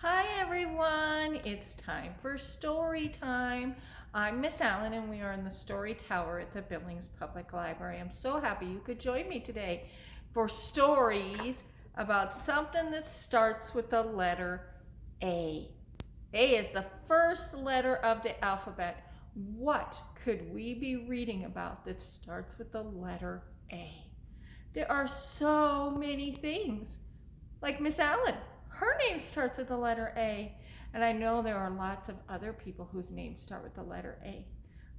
Hi everyone, it's time for story time. I'm Miss Allen and we are in the Story Tower at the Billings Public Library. I'm so happy you could join me today for stories about something that starts with the letter A. A is the first letter of the alphabet. What could we be reading about that starts with the letter A? There are so many things. Like Miss Allen, her name starts with the letter A. And I know there are lots of other people whose names start with the letter A,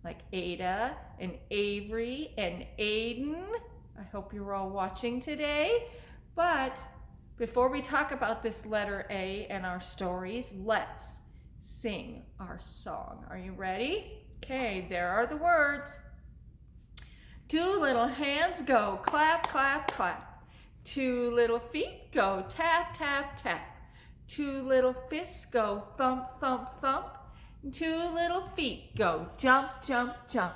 like Ada and Avery and Aiden. I hope you're all watching today. But before we talk about this letter A and our stories, let's sing our song. Are you ready? Okay, there are the words. Two little hands go clap, clap, clap. Two little feet go tap, tap, tap. Two little fists go thump, thump, thump. Two little feet go jump, jump, jump.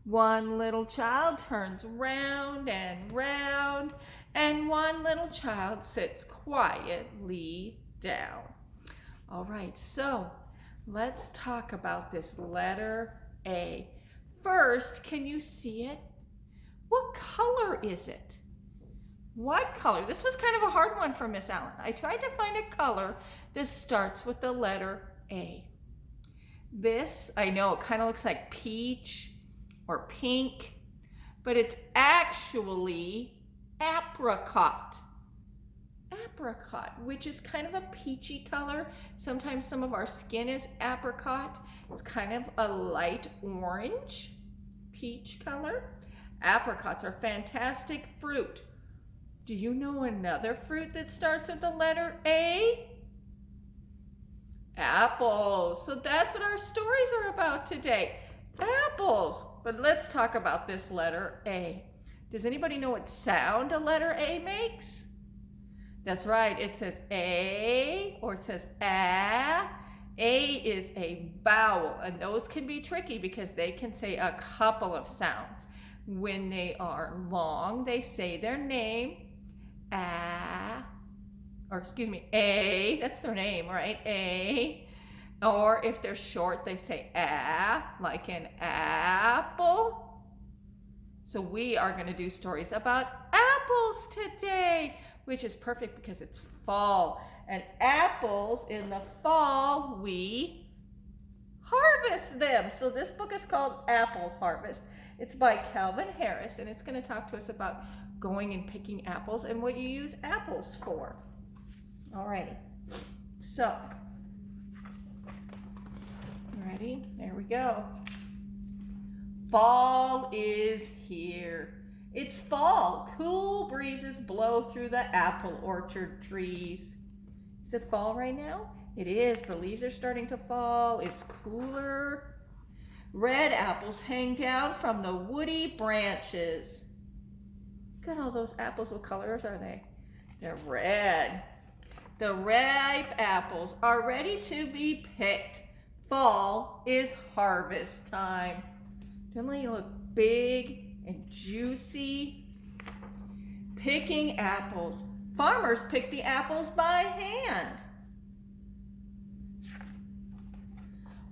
One little child turns round and round, and one little child sits quietly down. All right, so let's talk about this letter A. First, can you see it? What color is it? What color? This was kind of a hard one for Miss Allen. I tried to find a color that starts with the letter A. This, I know it kind of looks like peach or pink, but it's actually apricot. Apricot, which is kind of a peachy color. Sometimes some of our skin is apricot. It's kind of a light orange, peach color. Apricots are fantastic fruit. Do you know another fruit that starts with the letter A? Apples. So that's what our stories are about today. Apples. But let's talk about this letter A. Does anybody know what sound a letter A makes? That's right. It says A or it says A. A is a vowel, and those can be tricky because they can say a couple of sounds. When they are long, they say their name. A, that's their name, right? A. Or if they're short, they say a, like an apple. So we are going to do stories about apples today, which is perfect because it's fall. And apples in the fall, we harvest them. So this book is called Apple Harvest. It's by Calvin Harris, and it's going to talk to us about going and picking apples and what you use apples for. Alrighty, so, ready? There we go. Fall is here. It's fall. Cool breezes blow through the apple orchard trees. Is it fall right now? It is. The leaves are starting to fall. It's cooler. Red apples hang down from the woody branches. Look at all those apples. What colors are they? They're red. The ripe apples are ready to be picked. Fall is harvest time. Don't they look big and juicy? Picking apples. Farmers pick the apples by hand.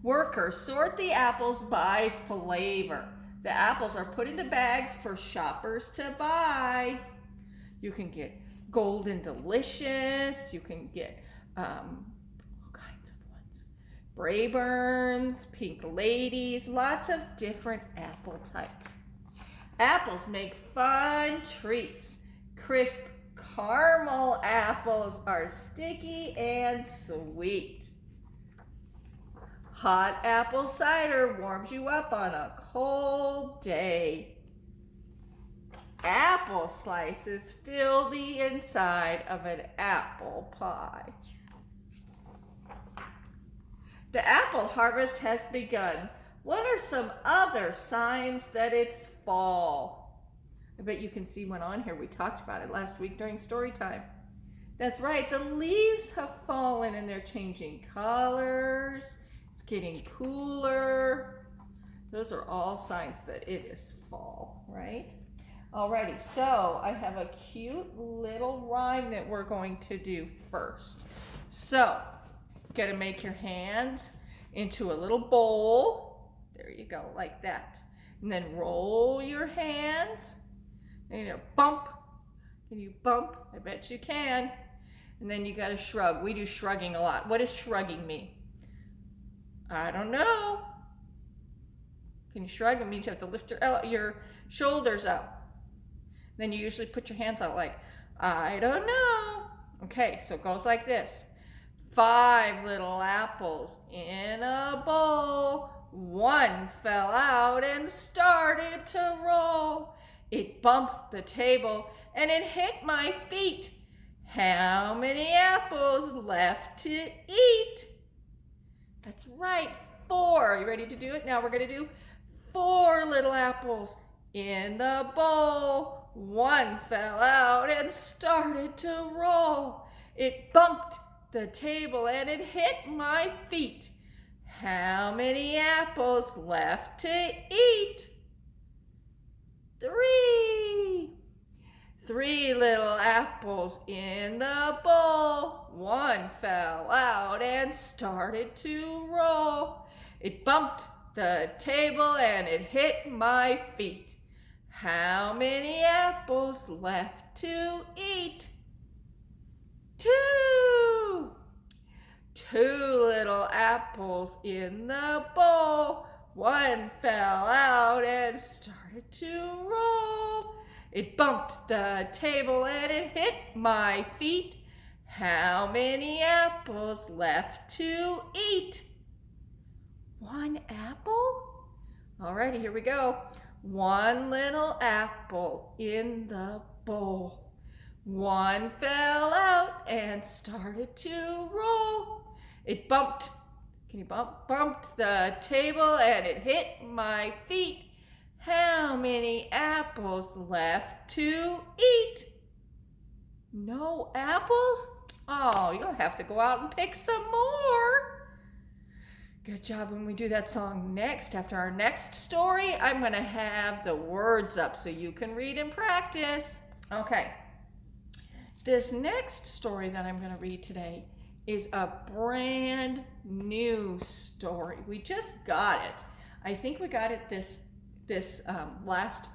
Workers sort the apples by flavor. The apples are put into bags for shoppers to buy. You can get golden delicious. You can get all kinds of ones. Brayburns, pink ladies, lots of different apple types. Apples make fun treats. Crisp caramel apples are sticky and sweet. Hot apple cider warms you up on a cold day. Apple slices fill the inside of an apple pie. The apple harvest has begun. What are some other signs that it's fall? I bet you can see one on here. We talked about it last week during story time. That's right, the leaves have fallen and they're changing colors. It's getting cooler. Those are all signs that it is fall, right? Alrighty, so I have a cute little rhyme that we're going to do first. So Got to make your hands into a little bowl. There you go, like that. And then roll your hands. And bump. Can you bump? I bet you can. And then you got to shrug. We do shrugging a lot. What does shrugging mean? I don't know. Can you shrug? It means you have to lift your shoulders up. Then you usually put your hands out like, I don't know. Okay, so it goes like this. 5 little apples in a bowl. One fell out and started to roll. It bumped the table and it hit my feet. How many apples left to eat? That's right, 4. Are you ready to do it? Now we're going to do 4 little apples in the bowl. One fell out and started to roll. It bumped the table and it hit my feet. How many apples left to eat? 3. 3 little apples in the bowl. One fell out and started to roll. It bumped the table and it hit my feet. How many apples left to eat? 2. 2 little apples in the bowl. One fell out and started to roll. It bumped the table and it hit my feet. How many apples left to eat? 1 apple? Alrighty, here we go. 1 little apple in the bowl. One fell out and started to roll. It bumped, can you bump? Bumped the table and it hit my feet. How many apples left to eat? No apples? Oh, you'll have to go out and pick some more. Good job. When we do that song next, after our next story, I'm going to have the words up so you can read and practice. Okay. This next story that I'm going to read today is a brand new story. We just got it. I think we got it this last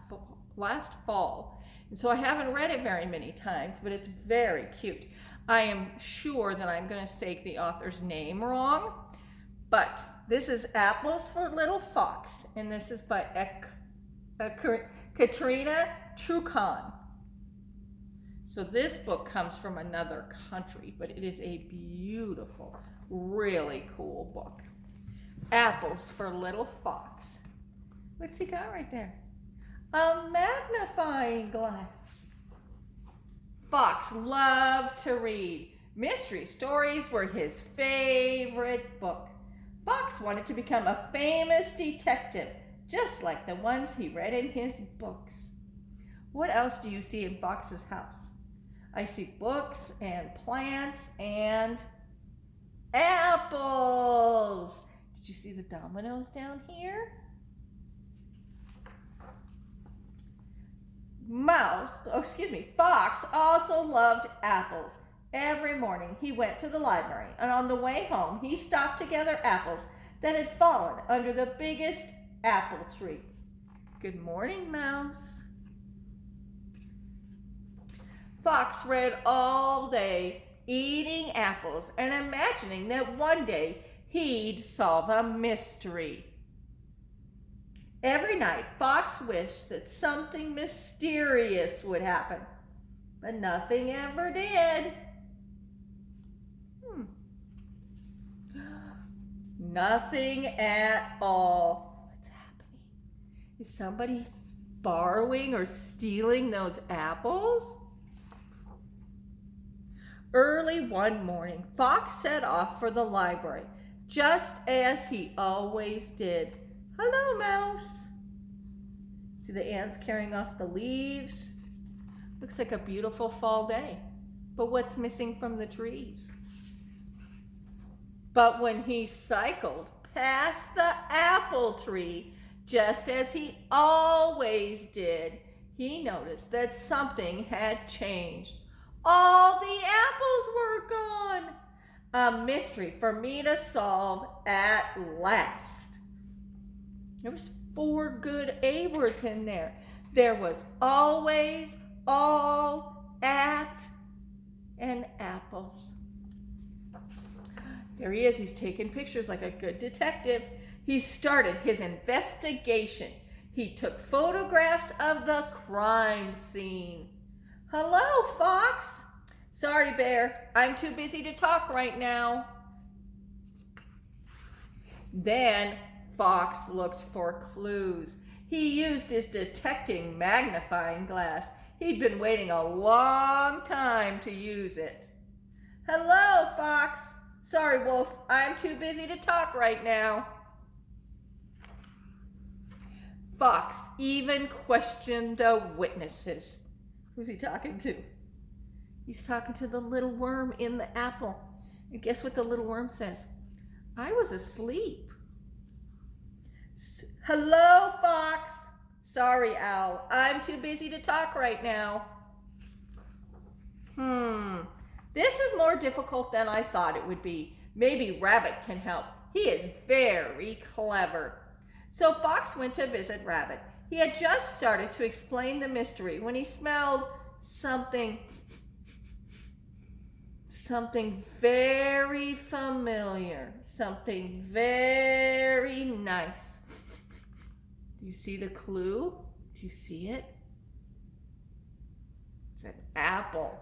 fall. And so I haven't read it very many times, but it's very cute. I am sure that I'm going to say the author's name wrong, but this is Apples for Little Fox, and this is by Katrina Trucon. So this book comes from another country, but it is a beautiful, really cool book. Apples for Little Fox. What's he got right there? A magnifying glass. Fox loved to read. Mystery stories were his favorite book. Fox wanted to become a famous detective, just like the ones he read in his books. What else do you see in Fox's house? I see books and plants and apples. Did you see the dominoes down here? Fox also loved apples. Every morning he went to the library, and on the way home he stopped to gather apples that had fallen under the biggest apple tree. Good morning, Mouse. Fox read all day, eating apples and imagining that one day he'd solve a mystery. Every night, Fox wished that something mysterious would happen, but nothing ever did. Nothing at all. What's happening? Is somebody borrowing or stealing those apples? Early one morning, Fox set off for the library, just as he always did. Hello, Mouse. See the ants carrying off the leaves? Looks like a beautiful fall day. But what's missing from the trees? But when he cycled past the apple tree, just as he always did, he noticed that something had changed. All the apples were gone. A mystery for me to solve at last. There was 4 good A words in there. There was always, all, at, and apples. There he is. He's taking pictures like a good detective. He started his investigation. He took photographs of the crime scene. Hello, Fox. Sorry, Bear. I'm too busy to talk right now. Then Fox looked for clues. He used his detecting magnifying glass. He'd been waiting a long time to use it. Hello, Fox. Sorry, Wolf. I'm too busy to talk right now. Fox even questioned the witnesses. Who's he talking to? He's talking to the little worm in the apple. And guess what the little worm says? I was asleep. Hello, Fox. Sorry, Owl. I'm too busy to talk right now. This is more difficult than I thought it would be. Maybe Rabbit can help. He is very clever. So Fox went to visit Rabbit. He had just started to explain the mystery when he smelled something very familiar, something very nice. Do you see the clue? Do you see it? It's an apple.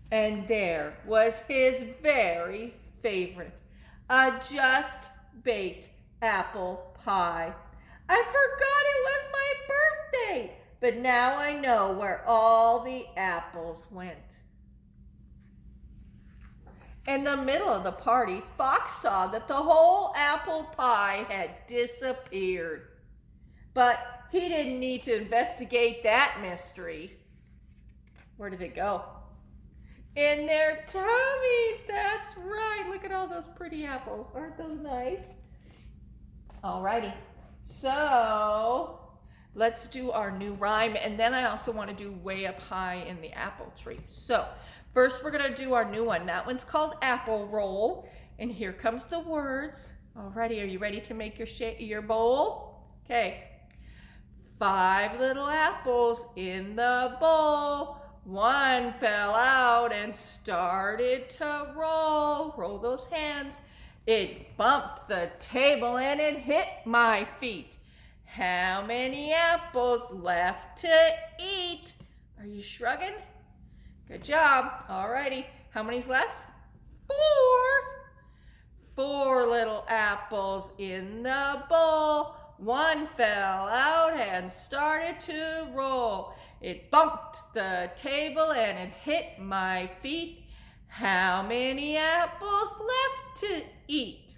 And there was his very favorite, a just-baked apple pie. I forgot it was my birthday, but now I know where all the apples went. In the middle of the party, Fox saw that the whole apple pie had disappeared. But he didn't need to investigate that mystery. Where did it go? In their tummies, that's right. Look at all those pretty apples. Aren't those nice? Alrighty, so let's do our new rhyme, and then I also want to do way up high in the apple tree. So first we're going to do our new one. That one's called apple roll, and here comes the words. Alrighty, are you ready to make your bowl? Okay. 5 little apples in the bowl. 1 fell out and started to roll. Roll those hands. It bumped the table and it hit my feet. How many apples left to eat? Are you shrugging? Good job. Alrighty. How many's left? 4. 4 little apples in the bowl. 1 fell out and started to roll. It bumped the table and it hit my feet. How many apples left to eat?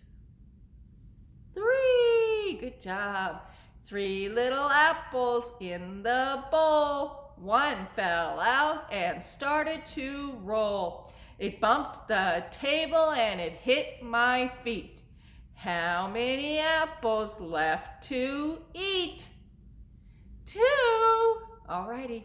3. Good job. 3 little apples in the bowl. 1 fell out and started to roll. It bumped the table and it hit my feet. How many apples left to eat? 2. Alrighty.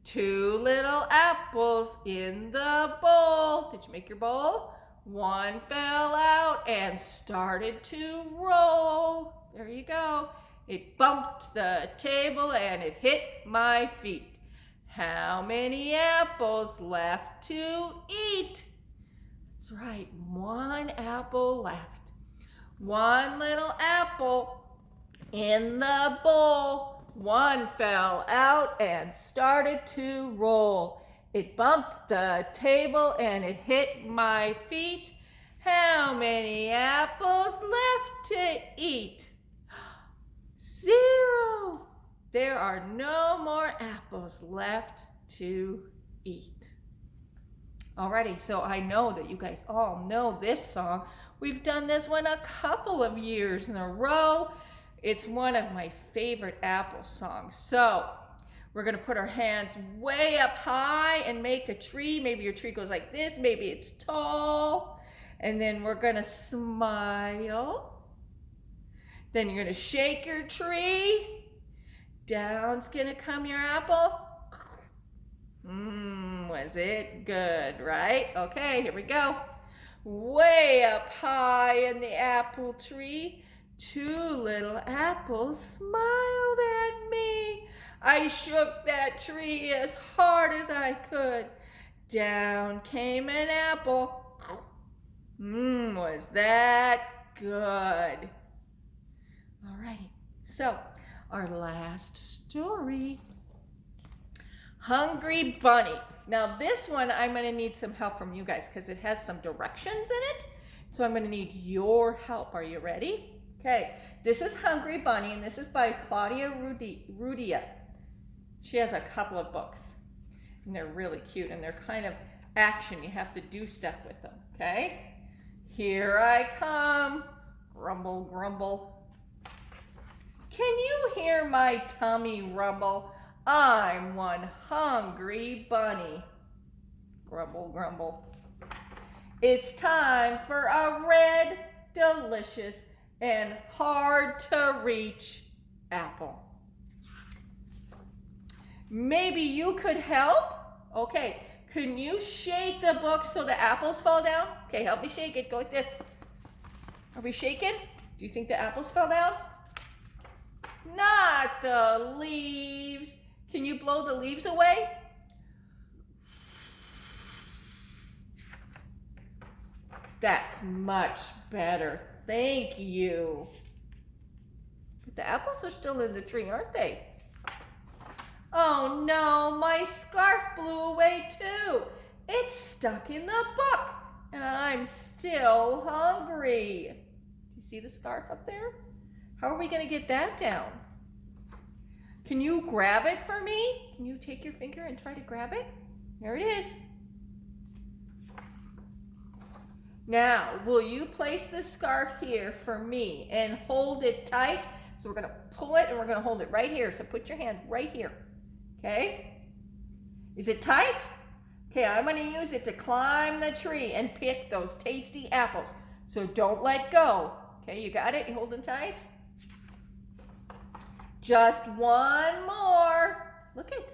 2 little apples in the bowl. Did you make your bowl? 1 fell out and started to roll. There you go. It bumped the table and it hit my feet. How many apples left to eat? That's right, 1 apple left. 1 little apple in the bowl. 1 fell out and started to roll. It bumped the table and it hit my feet. How many apples left to eat? 0. There are no more apples left to eat. Alrighty, so I know that you guys all know this song. We've done this one a couple of years in a row. It's one of my favorite apple songs. So we're gonna put our hands way up high and make a tree. Maybe your tree goes like this, maybe it's tall. And then we're gonna smile. Then you're gonna shake your tree. Down's gonna come your apple. Was it good, right? Okay, here we go. Way up high in the apple tree, two little apples smiled at me. I shook that tree as hard as I could. Down came an apple. Was that good? Alrighty, so our last story. Hungry Bunny. Now this one I'm going to need some help from you guys because it has some directions in it. So I'm going to need your help. Are you ready? Okay, this is Hungry Bunny and this is by Claudia Rudia. She has a couple of books and they're really cute and they're kind of action. You have to do stuff with them, okay? Here I come. Grumble, grumble. Can you hear my tummy rumble? I'm one hungry bunny. Grumble, grumble. It's time for a red, delicious, and hard to reach apple. Maybe you could help? Okay, can you shake the book so the apples fall down? Okay, help me shake it. Go like this. Are we shaking? Do you think the apples fell down? Not the leaves. Can you blow the leaves away? That's much better. Thank you. But the apples are still in the tree, aren't they? Oh no, my scarf blew away too. It's stuck in the book and I'm still hungry. Do you see the scarf up there? How are we going to get that down? Can you grab it for me? Can you take your finger and try to grab it? There it is. Now, will you place the scarf here for me and hold it tight? So we're going to pull it and we're going to hold it right here. So put your hand right here. Okay? Is it tight? Okay, I'm going to use it to climb the tree and pick those tasty apples. So don't let go. Okay, you got it? You hold them tight? Just one more. Look at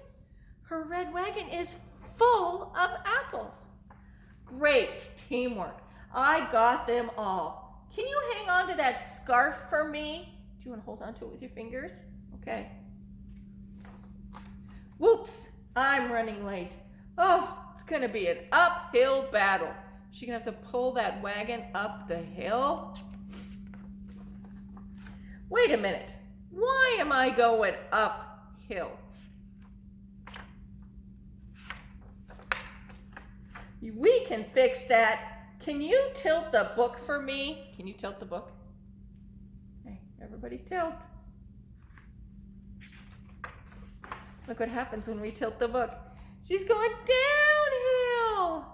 her red wagon is full of apples. Great teamwork. I got them all. Can you hang on to that scarf for me? Do you want to hold on to it with your fingers? Okay. Whoops, I'm running late. Oh, it's going to be an uphill battle. She's going to have to pull that wagon up the hill. Wait a minute. Why am I going uphill? We can fix that. Can you tilt the book for me? Can you tilt the book? Okay, everybody tilt. Look what happens when we tilt the book. She's going downhill.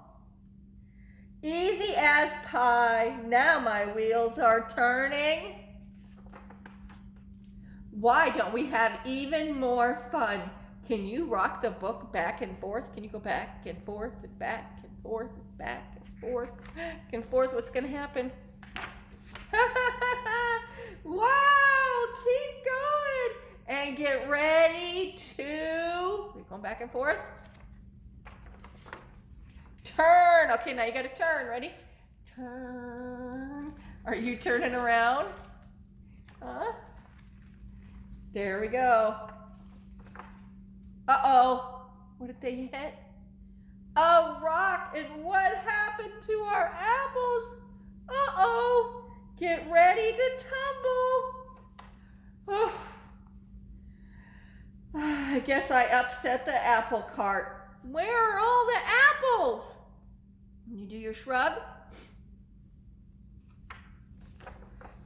Easy as pie. Now my wheels are turning. Why don't we have even more fun? Can you rock the book back and forth? Can you go back and forth and back and forth, back and forth, back and forth? What's going to happen? Wow, keep going and get ready to, we're going back and forth. Turn. Okay, now you got to turn. Ready? Turn. Are you turning around? Huh? There we go. Uh-oh. What did they hit? A rock. And what happened to our apples? Uh-oh. Get ready to tumble. Oh. I guess I upset the apple cart. Where are all the apples? You do your shrug.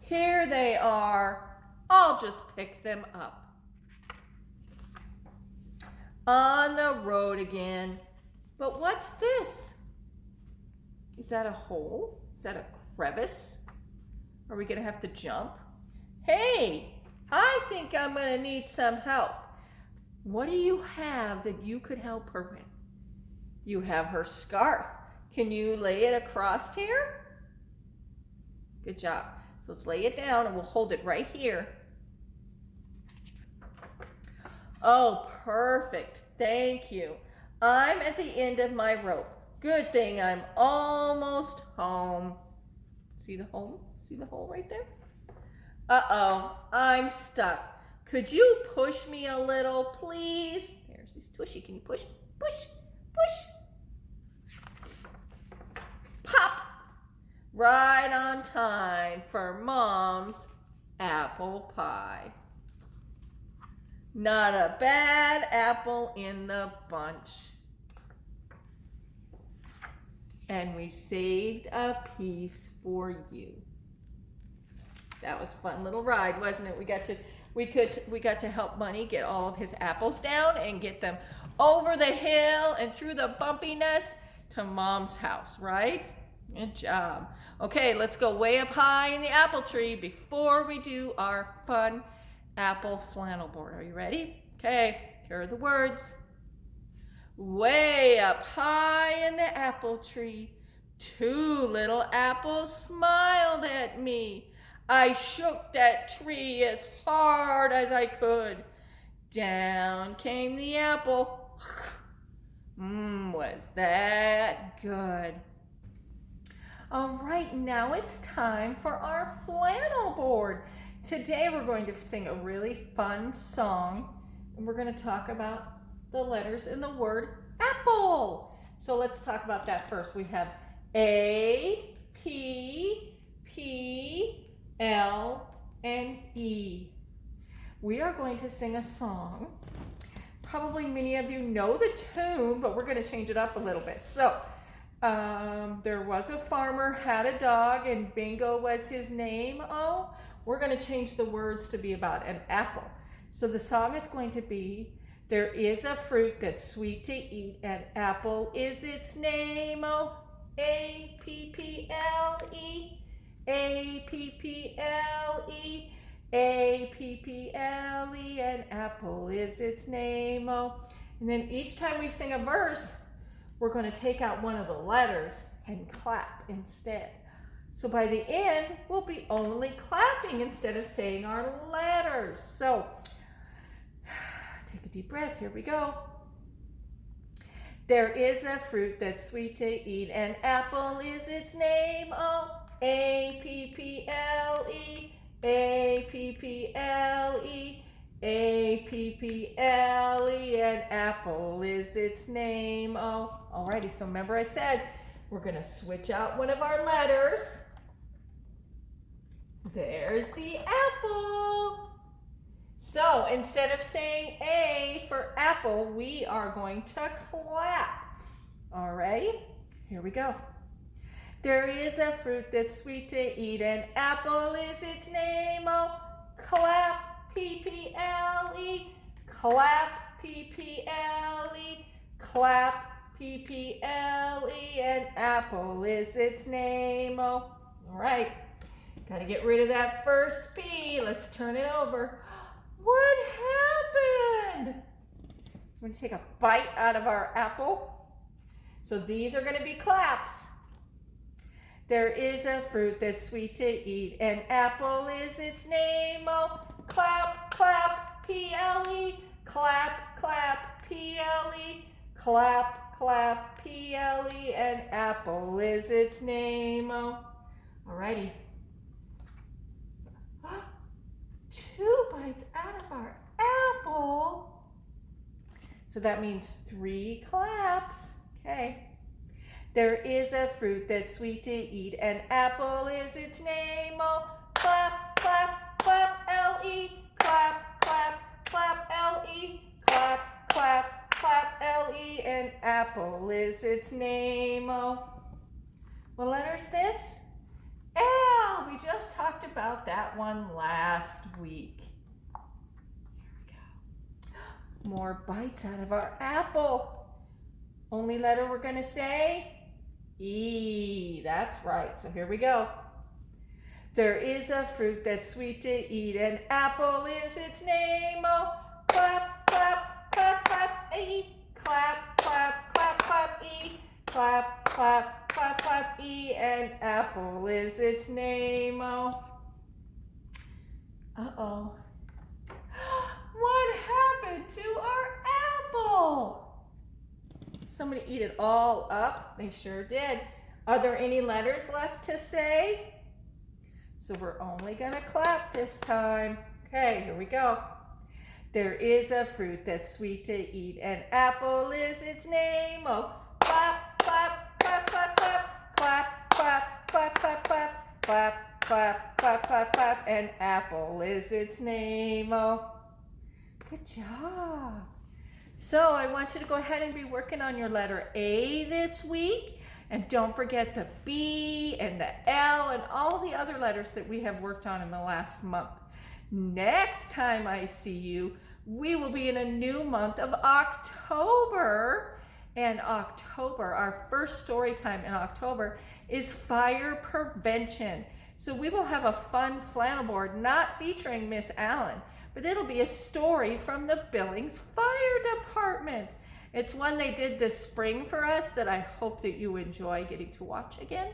Here they are. I'll just pick them up. On the road again. But what's this? Is that a hole? Is that a crevice? Are we going to have to jump? Hey, I think I'm going to need some help. What do you have that you could help her with? You have her scarf. Can you lay it across here? Good job. So let's lay it down and we'll hold it right here. Oh, perfect. Thank you. I'm at the end of my rope. Good thing I'm almost home. See the home? See the hole right there? Uh-oh, I'm stuck. Could you push me a little, please? There's this tushy. Can you push? Push, push. Pop! Right on time for Mom's apple pie. Not a bad apple in the bunch. And we saved a piece for you. That was a fun little ride, wasn't it? We got to help Bunny get all of his apples down and get them over the hill and through the bumpiness to Mom's house, right? Good job. Okay, let's go way up high in the apple tree before we do our fun apple flannel board. Are you ready? Okay, here are the words. Way up high in the apple tree, two little apples smiled at me. I shook that tree as hard as I could. Down came the apple. Was that good? All right, now it's time for our flannel board. Today we're going to sing a really fun song, and we're going to talk about the letters in the word apple. So let's talk about that first. We have A, P, P, L, and E. We are going to sing a song. Probably many of you know the tune, but we're going to change it up a little bit. So, there was a farmer, had a dog, and Bingo was his name. Oh, we're going to change the words to be about an apple. So the song is going to be, there is a fruit that's sweet to eat, and apple is its name. Oh, A-P-P-L-E, A-P-P-L-E, A-P-P-L-E, and apple is its name. Oh, and then each time we sing a verse, we're going to take out one of the letters and clap instead. So by the end, we'll be only clapping instead of saying our letters. So take a deep breath. Here we go. There is a fruit that's sweet to eat, and apple is its name. Oh, A-P-P-L-E, A-P-P-L-E, A-P-P-L-E, and apple is its name. Oh, alrighty, so remember I said we're going to switch out one of our letters. There's the apple. So instead of saying A for apple, we are going to clap. Alrighty, here we go. There is a fruit that's sweet to eat, and apple is its name. Oh, clap. P-P-L-E, clap, P-P-L-E, clap, P-P-L-E, and apple is its name. Oh, all right. Got to get rid of that first P. Let's turn it over. What happened? So I'm going to take a bite out of our apple. So these are going to be claps. There is a fruit that's sweet to eat, and apple is its name. Oh, clap, clap, P-L-E, clap, clap, P-L-E, clap, clap, P-L-E, and apple is its name. Oh, alrighty. 2 bites out of our apple. So that means 3 claps. Okay. There is a fruit that's sweet to eat, and apple is its name. Oh, clap, clap, clap, L-E, clap, clap, clap, L-E, clap, clap, clap, L-E, and apple is its name. Oh, what letter is this? L. We just talked about that one last week. Here we go. More bites out of our apple. Only letter we're going to say? E. That's right. So here we go. There is a fruit that's sweet to eat, and apple is its name. Oh, clap, clap, clap, clap, E. Clap, clap, clap, clap, E. Clap, clap, clap, clap, E. And apple is its name. Oh. Uh-oh. What happened to our apple? somebody eat it all up? They sure did. Are there any letters left to say? So we're only gonna clap this time. Okay, here we go. There is a fruit that's sweet to eat, and apple is its name. Oh, clap, clap, clap, clap, clap, clap, clap, clap, clap, clap, clap, clap, clap, clap, clap, and apple is its name. Oh, good job. So I want you to go ahead and be working on your letter A this week. And don't forget the B and the L and all the other letters that we have worked on in the last month. Next time I see you, we will be in a new month of October. And October, our first story time in October, is fire prevention. So we will have a fun flannel board, not featuring Miss Allen, but it'll be a story from the Billings Fire Department. It's one they did this spring for us that I hope that you enjoy getting to watch again.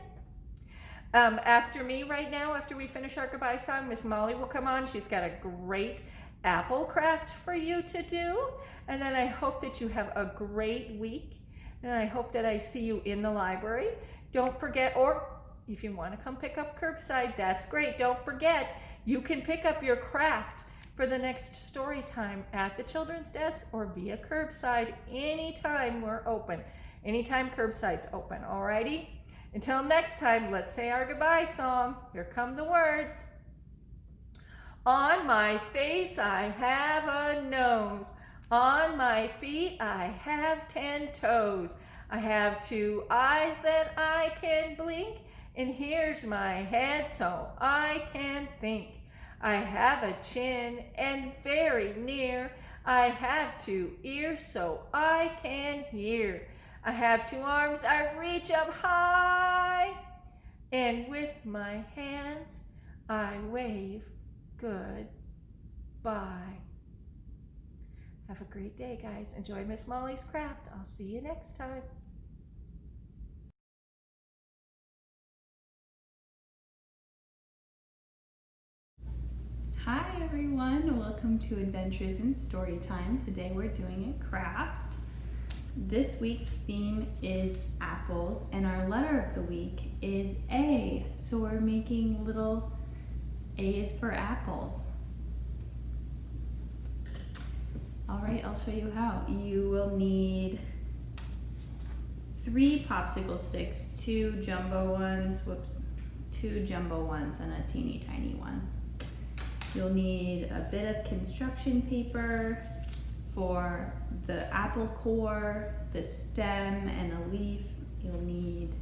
After me right now, after we finish our goodbye song, Miss Molly will come on. She's got a great apple craft for you to do. And then I hope that you have a great week. And I hope that I see you in the library. Don't forget, or if you want to come pick up curbside, that's great. Don't forget, you can pick up your craft for the next story time at the children's desk or via curbside anytime we're open. Anytime curbside's open, alrighty? Until next time, let's say our goodbye song. Here come the words. On my face I have a nose. On my feet I have 10 toes. I have 2 eyes that I can blink. And here's my head so I can think. I have a chin and very near. I have 2 ears so I can hear. I have 2 arms, I reach up high. And with my hands, I wave goodbye. Have a great day, guys. Enjoy Miss Molly's craft. I'll see you next time. Hi everyone, welcome to Adventures in Storytime. Today we're doing a craft. This week's theme is apples and our letter of the week is A. So we're making little A's for apples. Alright, I'll show you how. You will need 3 popsicle sticks, 2 jumbo ones, 2 jumbo ones and a teeny tiny one. You'll need a bit of construction paper for the apple core, the stem, and a leaf. You'll need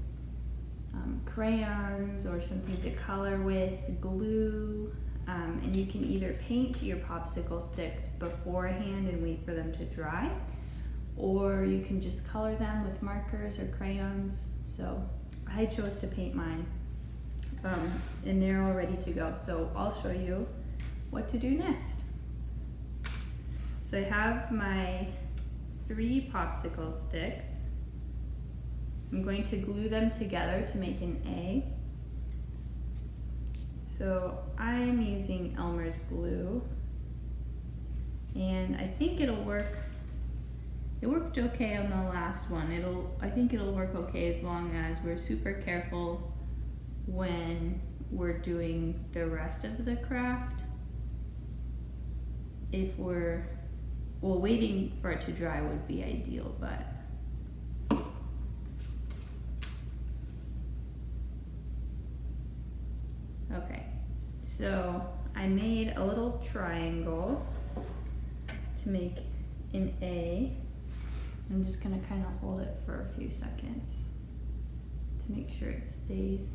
crayons or something to color with, glue, and you can either paint your popsicle sticks beforehand and wait for them to dry, or you can just color them with markers or crayons. So I chose to paint mine, and they're all ready to go. So I'll show you what to do next. So I have my 3 popsicle sticks. I'm going to glue them together to make an A. So I'm using Elmer's glue, and I think it'll work. It worked okay on the last one. I think it'll work okay as long as we're super careful when we're doing the rest of the craft. If waiting for it to dry would be ideal, but okay. So I made a little triangle to make an A. I'm just gonna kind of hold it for a few seconds to make sure it stays.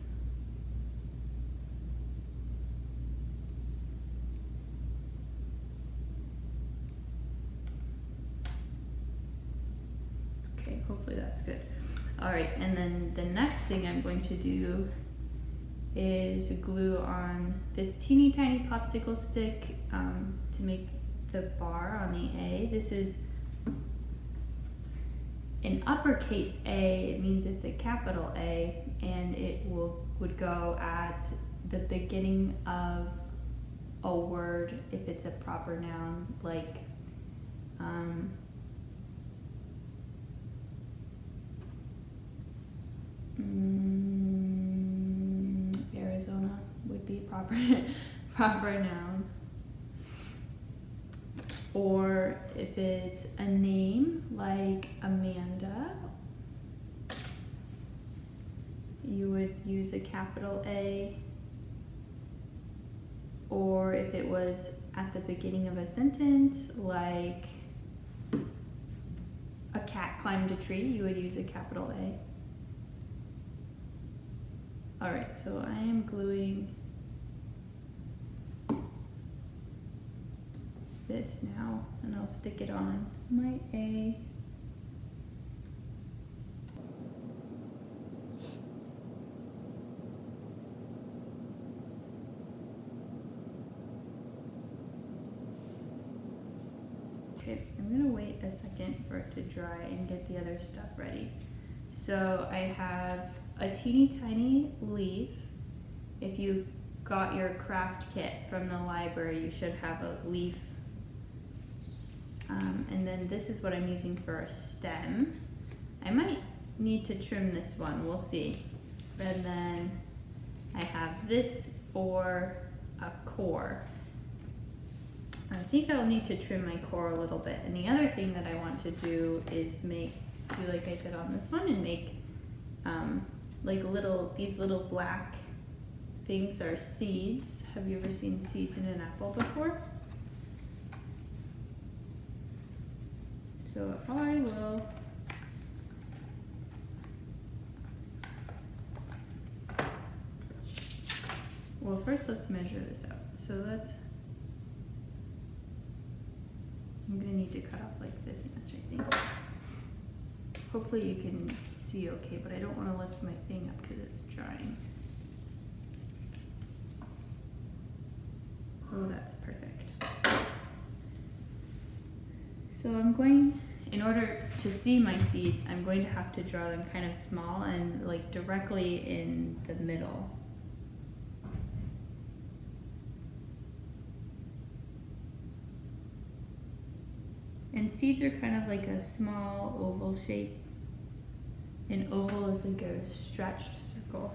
Okay, hopefully that's good. All right, and then the next thing I'm going to do is glue on this teeny tiny popsicle stick to make the bar on the A. This is an uppercase A. It means it's a capital A, and it would go at the beginning of a word if it's a proper noun, like proper proper noun. Or if it's a name like Amanda, you would use a capital A. Or if it was at the beginning of a sentence, like a cat climbed a tree, you would use a capital A. All right, so I am gluing this now, and I'll stick it on my A. Okay, I'm gonna wait a second for it to dry and get the other stuff ready. So I have a teeny tiny leaf. If you got your craft kit from the library, you should have a leaf. And then this is what I'm using for a stem. I might need to trim this one, we'll see. And then I have this for a core. I think I'll need to trim my core a little bit. And the other thing that I want to do is do like I did on this one and make like these little black things are seeds. Have you ever seen seeds in an apple before? So I will well, first let's measure this out. So I'm gonna need to cut off like this much, I think. Hopefully you can see okay, but I don't want to lift my thing up because it's drying. Oh, that's perfect. So in order to see my seeds, I'm going to have to draw them kind of small and like directly in the middle. And seeds are kind of like a small oval shape. An oval is like a stretched circle.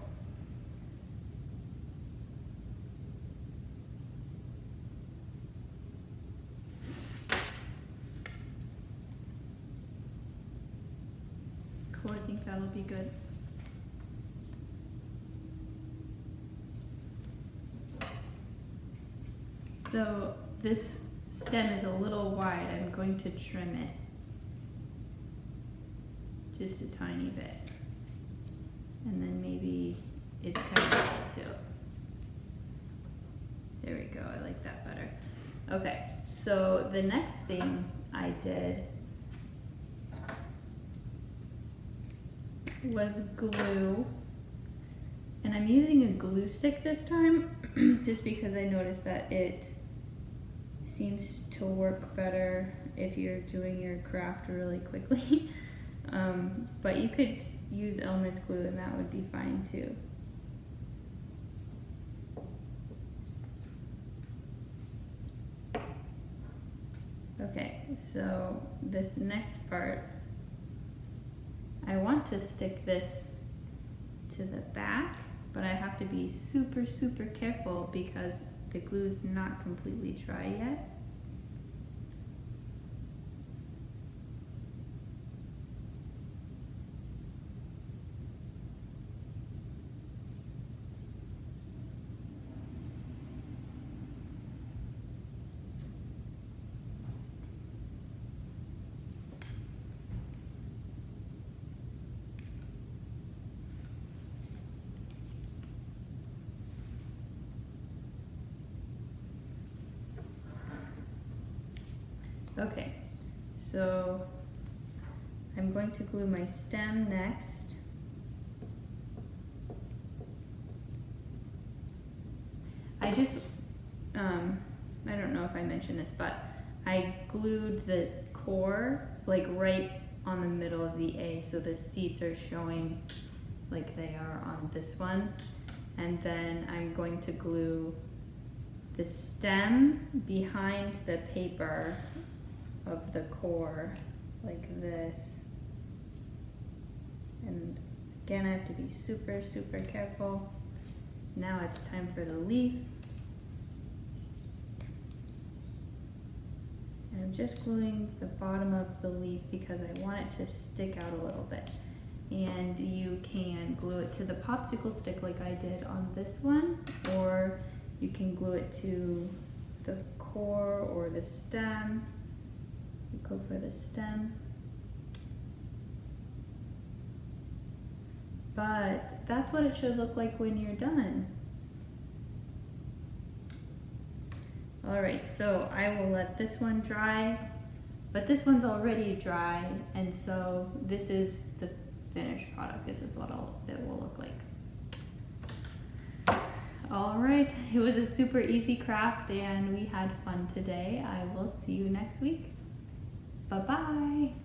Cool, I think that'll be good. So this stem is a little wide. I'm going to trim it just a tiny bit. And then maybe it's kind of tall too. There we go, I like that better. Okay, so the next thing I did was glue. And I'm using a glue stick this time just because I noticed that it seems to work better if you're doing your craft really quickly. But you could use Elmer's glue and that would be fine too. Okay, so this next part, I want to stick this to the back, but I have to be super, super careful because the glue's not completely dry yet. Okay, so I'm going to glue my stem next. I don't know if I mentioned this, but I glued the core like right on the middle of the A, so the seeds are showing like they are on this one. And then I'm going to glue the stem behind the paper of the core like this. And again, I have to be super, super careful Now it's time for the leaf. And I'm just gluing the bottom of the leaf because I want it to stick out a little bit. And you can glue it to the popsicle stick like I did on this one, or you can glue it to the core or the stem. Go for the stem. But that's what it should look like when you're done. All right, so I will let this one dry, but this one's already dry, and so this is the finished product. This is what it will look like. All right, it was a super easy craft and we had fun today. I will see you next week. Bye-bye.